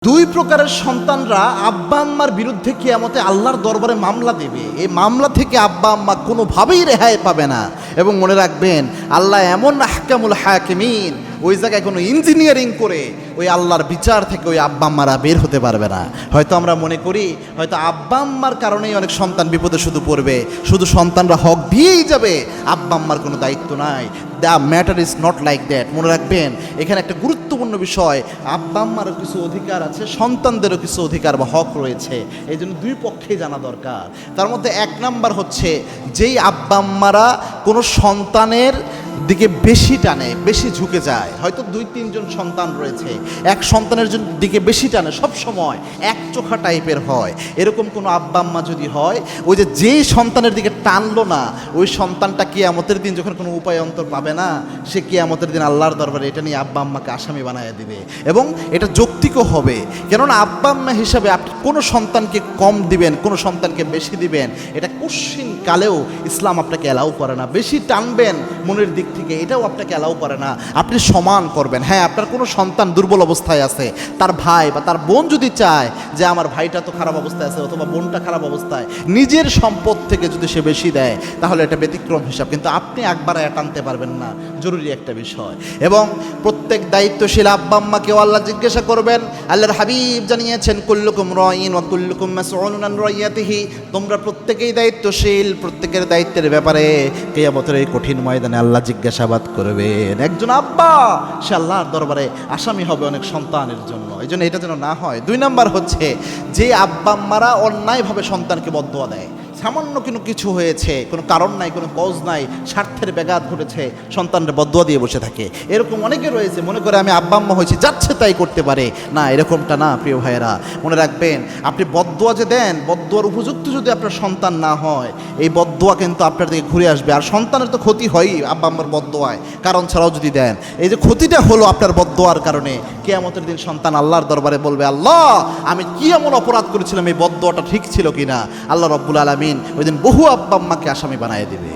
দুই প্রকারের সন্তানরা আব্বা আম্মার বিরুদ্ধে কিয়ামতে আল্লাহর দরবারে মামলা দেবে। এই মামলা থেকে আব্বা আম্মা কোনোভাবেই রেহাই পাবে না। এবং মনে রাখবেন, আল্লাহ এমন আহকামুল হাকিমিন, ওই জায়গায় কোনো ইঞ্জিনিয়ারিং করে ওই আল্লাহর বিচার থেকে ওই আব্বা আম্মারা বের হতে পারবে না। হয়তো আমরা মনে করি হয়তো আব্বা আম্মার কারণেই অনেক সন্তান বিপদে শুধু পড়বে, শুধু সন্তানরা হক দিয়েই যাবে, আব্বা আম্মার কোনো দায়িত্ব নাই। The matter is not like that. মনে রাখবেন, এখানে একটা গুরুত্বপূর্ণ বিষয়, আব্বা আম্মারও কিছু অধিকার আছে, সন্তানদেরও কিছু অধিকার বা হক রয়েছে। এই জন্য দুই পক্ষেই জানা দরকার। তার মধ্যে এক নাম্বার হচ্ছে, যেই আব্বা আম্মারা কোনো সন্তানের দিকে বেশি টানে, বেশি ঝুঁকে যায়, হয়তো 2-3 সন্তান রয়েছে, এক সন্তানের দিকে বেশি টানে, সব সময় এক চোখা টাইপের হয়, এরকম কোনো আব্বা আম্মা যদি হয়, ওই যে যেই সন্তানের দিকে টানলো না, ওই সন্তানটা কিয়ামতের দিন যখন কোনো উপায় অন্তর পাবে না, সে কিয়ামতের দিন আল্লাহর দরবারে এটা নিয়ে আব্বা আম্মাকে আসামি বানায় দিবে। এবং এটা যৌক্তিকও হবে, কেননা আব্বা আম্মা হিসাবে আপনি কোনো সন্তানকে কম দিবেন, কোনো সন্তানকে বেশি দিবেন, এটা কোশ্চিন কালেও ইসলাম আপনাকে অ্যালাউ করে না। বেশি টানবেন মনের দিক থেকে, এটাও আপনাকে অ্যালাউ করে না। আপনি সমান করবেন। হ্যাঁ, আপনার কোনো সন্তান দুর্বল অবস্থায় আছে, তার ভাই বা তার বোন যদি চায় যে আমার ভাইটা তো খারাপ অবস্থায় আছে অথবা বোনটা খারাপ অবস্থায়, নিজের সম্পদ থেকে যদি সে বেশি দেয়, তাহলে এটা ব্যতিক্রম হিসাব, কিন্তু আপনি একবার টানতে পারবেন না। জরুরি একটা বিষয়। এবং প্রত্যেক দায়িত্বশীল আব্বা আম্মাকেও আল্লাহ জিজ্ঞাসা করবেন। আল্লাহর হাবিব জানিয়েছেন, কুল্লুকুম রাইন ওয়া কুল্লুকুম মাসউলুন আন রাইয়াতিহি, তোমরা প্রত্যেকেই দায়িত্বশীল, প্রত্যেকের দায়িত্বের ব্যাপারে কিয়ামতের এই কঠিন ময়দানে আল্লাহ জিজ্ঞাসাবাদ করবেন। একজন আব্বা সে আল্লাহর দরবারে আসামি হবে অনেক সন্তানের জন্য। এই জন্য এটা যেন না হয়। 2 নাম্বার হচ্ছে, যে আব্বা আম্মারা অন্যায়ভাবে সন্তানকে বদদোয়া দেয়। সামান্য কোনো কিছু হয়েছে, কোনো কারণ নাই, কোনো কজ নাই, স্বার্থের ব্যাঘাত ঘটেছে, সন্তানরা বদদোয়া দিয়ে বসে থাকে। এরকম অনেকে রয়েছে, মনে করে আমি আব্বা আম্মা হয়েছি, যাচ্ছে তাই করতে পারে। না, এরকমটা না প্রিয় ভাইয়েরা। মনে রাখবেন, আপনি বদদোয়া যে দেন, বদদোয়ার উপযুক্ত যদি আপনার সন্তান না হয়, এই বদদোয়া কিন্তু আপনার দিকে ঘুরে আসবে। আর সন্তানের তো ক্ষতি হয়ই আব্বা আম্মার বদদোয়ায়, কারণ ছাড়াও যদি দেন। এই যে ক্ষতিটা হলো আপনার বদদোয়ার কারণে, কিয়ামতের দিন সন্তান আল্লাহর দরবারে বলবে, আল্লাহ আমি কি এমন অপরাধ করেছিলাম, এই বদদোয়াটা ঠিক ছিল কিনা। আল্লাহ রাব্বুল আলামিন ওই দিন বহু আব্বা আম্মাকে আসামি বানায় দেবে।